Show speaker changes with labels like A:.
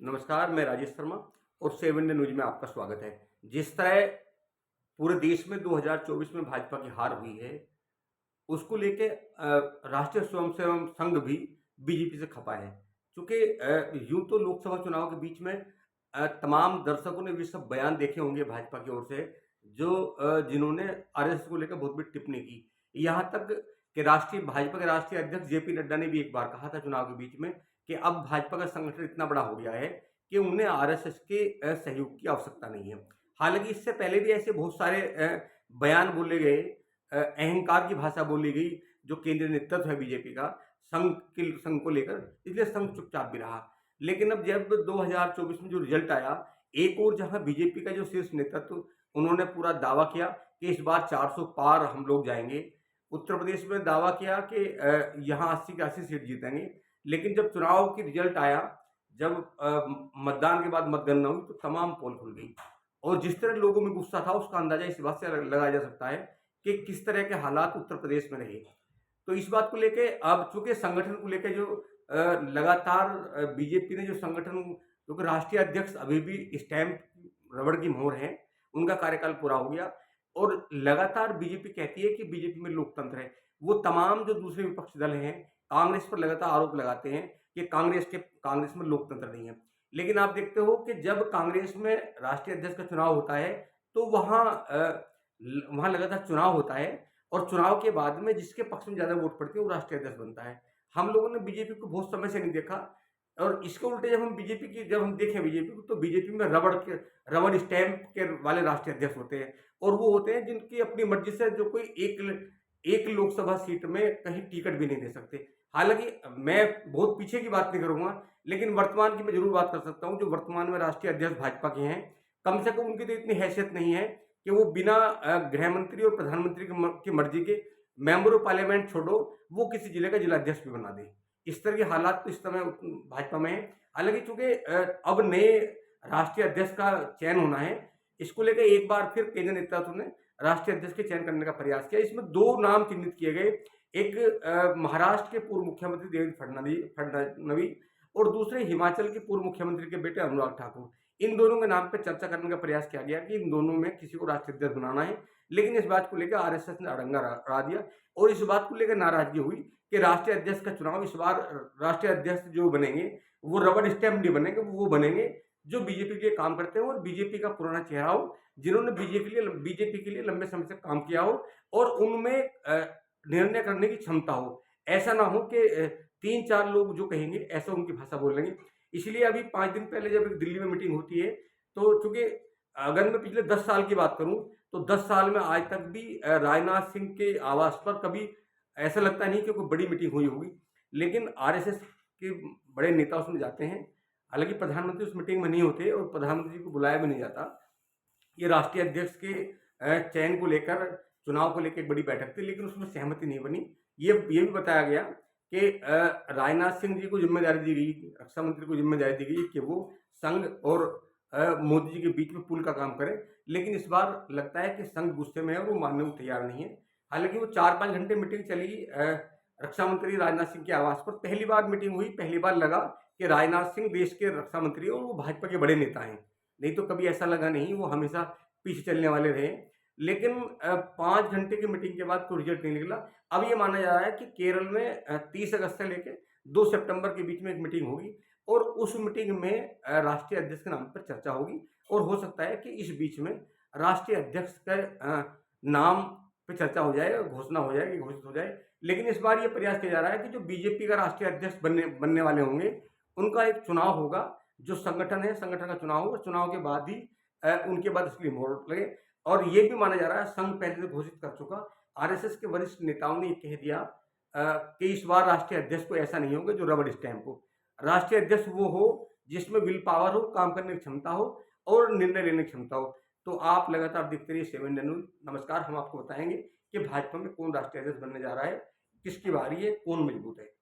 A: नमस्कार, मैं राजेश शर्मा और 7 इंडिया न्यूज़ में आपका स्वागत है। जिस तरह पूरे देश में 2024 में भाजपा की हार हुई है, उसको लेके राष्ट्रीय स्वयंसेवक संघ भी बीजेपी से खफा है। चूँकि यूँ तो लोकसभा चुनाव के बीच में तमाम दर्शकों ने भी सब बयान देखे होंगे भाजपा की ओर से, जो जिन्होंने आरएसएस को लेकर बहुत बड़ी टिप्पणी की। यहाँ तक कि भाजपा के राष्ट्रीय अध्यक्ष जेपी नड्डा ने भी एक बार कहा था चुनाव के बीच में कि अब भाजपा का संगठन इतना बड़ा हो गया है कि उन्हें आरएसएस के सहयोग की आवश्यकता नहीं है। हालाँकि इससे पहले भी ऐसे बहुत सारे बयान बोले गए, अहंकार की भाषा बोली गई, जो केंद्रीय नेतृत्व है बीजेपी का, संघ को लेकर, इसलिए संघ चुपचाप भी रहा। लेकिन अब जब 2024 में जो रिजल्ट आया, एक ओर जहां बीजेपी का जो शीर्ष नेतृत्व, उन्होंने पूरा दावा किया कि इस बार 400 पार हम लोग जाएंगे। उत्तर प्रदेश में दावा किया कि यहाँ 80 की 80 सीट जीतेंगे। लेकिन जब चुनाव की रिजल्ट आया, जब मतदान के बाद मतगणना हुई, तो तमाम पोल खुल गई और जिस तरह लोगों में गुस्सा था, उसका अंदाजा इस बात से लगाया जा सकता है कि किस तरह के हालात उत्तर प्रदेश में रहे। तो इस बात को लेके अब चूंकि संगठन को लेके जो लगातार बीजेपी ने जो संगठन, क्योंकि राष्ट्रीय अध्यक्ष अभी भी स्टैम्प रबड़ की मोहर है, उनका कार्यकाल पूरा हो गया और लगातार बीजेपी कहती है कि बीजेपी में लोकतंत्र है। वो तमाम जो दूसरे विपक्षी दल हैं, कांग्रेस पर लगातार आरोप लगाते हैं कि कांग्रेस में लोकतंत्र नहीं है। लेकिन आप देखते हो कि जब कांग्रेस में राष्ट्रीय अध्यक्ष का चुनाव होता है, तो वहाँ लगातार चुनाव होता है और चुनाव के बाद में जिसके पक्ष में ज़्यादा वोट पड़ते हैं, वो राष्ट्रीय अध्यक्ष बनता है। हम लोगों ने बीजेपी को बहुत समय से नहीं देखा और इसके उल्टे जब हम देखें बीजेपी को, तो बीजेपी में रबड़ स्टैम्प के वाले राष्ट्रीय अध्यक्ष होते हैं और वो होते हैं जिनकी अपनी मर्जी से जो कोई एक लोकसभा सीट में कहीं टिकट भी नहीं दे सकते। हालाँकि मैं बहुत पीछे की बात नहीं करूँगा, लेकिन वर्तमान की मैं ज़रूर बात कर सकता हूँ। जो वर्तमान में राष्ट्रीय अध्यक्ष भाजपा के हैं, कम से कम उनकी तो इतनी हैसियत नहीं है कि वो बिना गृह मंत्री और प्रधानमंत्री की मर्जी के मेंबर ऑफ पार्लियामेंट छोड़ो, वो किसी जिले का जिलाध्यक्ष भी बना दे। इस तरह के हालात तो इस समय भाजपा में है। हालाँकि चूँकि अब नए राष्ट्रीय अध्यक्ष का चयन होना है, इसको लेकर एक बार फिर केंद्रीय नेतृत्व ने राष्ट्रीय अध्यक्ष के चयन करने का प्रयास किया। इसमें 2 नाम चिन्हित किए गए, एक महाराष्ट्र के पूर्व मुख्यमंत्री देवेंद्र फडणवीस और दूसरे हिमाचल के पूर्व मुख्यमंत्री के बेटे अनुराग ठाकुर। इन दोनों के नाम पर चर्चा करने का प्रयास किया गया कि इन दोनों में किसी को राष्ट्रीय अध्यक्ष बनाना है, लेकिन इस बात को लेकर आरएसएस ने अड़ंगा अड़ा दिया और इस बात को लेकर नाराजगी हुई कि राष्ट्रीय अध्यक्ष का चुनाव इस बार राष्ट्रीय अध्यक्ष जो बनेंगे, वो रबड़ स्टैम्प नहीं बनेंगे, वो बनेंगे जो बीजेपी के लिए काम करते हो और बीजेपी का पुराना चेहरा हो, जिन्होंने बीजेपी के लिए लंबे समय से काम किया हो और उनमें निर्णय करने की क्षमता हो। ऐसा ना हो कि 3-4 लोग जो कहेंगे, ऐसा उनकी भाषा बोल लेंगे। इसलिए अभी 5 दिन पहले जब एक दिल्ली में मीटिंग होती है, तो चूँकि अगर मैं पिछले 10 साल की बात करूँ, तो 10 साल में आज तक भी राजनाथ सिंह के आवास पर कभी ऐसा लगता नहीं कि कोई बड़ी मीटिंग हुई होगी। लेकिन आरएसएस के बड़े नेता उसमें जाते हैं। हालाँकि प्रधानमंत्री उस मीटिंग में नहीं होते और प्रधानमंत्री को बुलाया भी नहीं जाता। ये राष्ट्रीय अध्यक्ष के चयन को लेकर, चुनाव को लेकर एक बड़ी बैठक थी, लेकिन उसमें सहमति नहीं बनी। ये भी बताया गया कि राजनाथ सिंह जी को जिम्मेदारी दी गई, रक्षा मंत्री को जिम्मेदारी दी गई कि वो संघ और मोदी जी के बीच में पुल का काम करें। लेकिन इस बार लगता है कि संघ गुस्से में है और वो मानने को तैयार नहीं है। हालांकि वो 4-5 घंटे मीटिंग चली रक्षा मंत्री राजनाथ सिंह के आवास पर। पहली बार मीटिंग हुई, पहली बार लगा कि राजनाथ सिंह देश के रक्षा मंत्री और वो भाजपा के बड़े नेता हैं। नहीं तो कभी ऐसा लगा नहीं, वो हमेशा पीछे चलने वाले रहे। लेकिन 5 घंटे की मीटिंग के बाद कोई रिजल्ट नहीं निकला। अब ये माना जा रहा है कि केरल में 30 अगस्त से लेकर 2 सितंबर के बीच में एक मीटिंग होगी और उस मीटिंग में राष्ट्रीय अध्यक्ष के नाम पर चर्चा होगी और हो सकता है कि इस बीच में राष्ट्रीय अध्यक्ष का नाम पे चर्चा हो जाए, घोषणा हो जाए, घोषित हो जाए। लेकिन इस बार ये प्रयास किया जा रहा है कि जो बीजेपी का राष्ट्रीय अध्यक्ष बनने वाले होंगे, उनका एक चुनाव होगा, जो संगठन है, संगठन का चुनाव होगा। चुनाव के बाद ही उनके बाद इसके लिए मोहर लगे। और ये भी माना जा रहा है, संघ पहले से घोषित कर चुका, आरएसएस के वरिष्ठ नेताओं ने ये कह दिया कि इस बार राष्ट्रीय अध्यक्ष को ऐसा नहीं होगा जो रबड़ स्टैम्प हो। राष्ट्रीय अध्यक्ष वो हो जिसमें विल पावर हो, काम करने की क्षमता हो और निर्णय लेने की क्षमता हो। तो आप लगातार देखते रहिए 7 इंडिया न्यूज़। नमस्कार। हम आपको बताएंगे कि भाजपा में कौन राष्ट्रीय अध्यक्ष बनने जा रहा है, किसकी बारी है, कौन मजबूत है।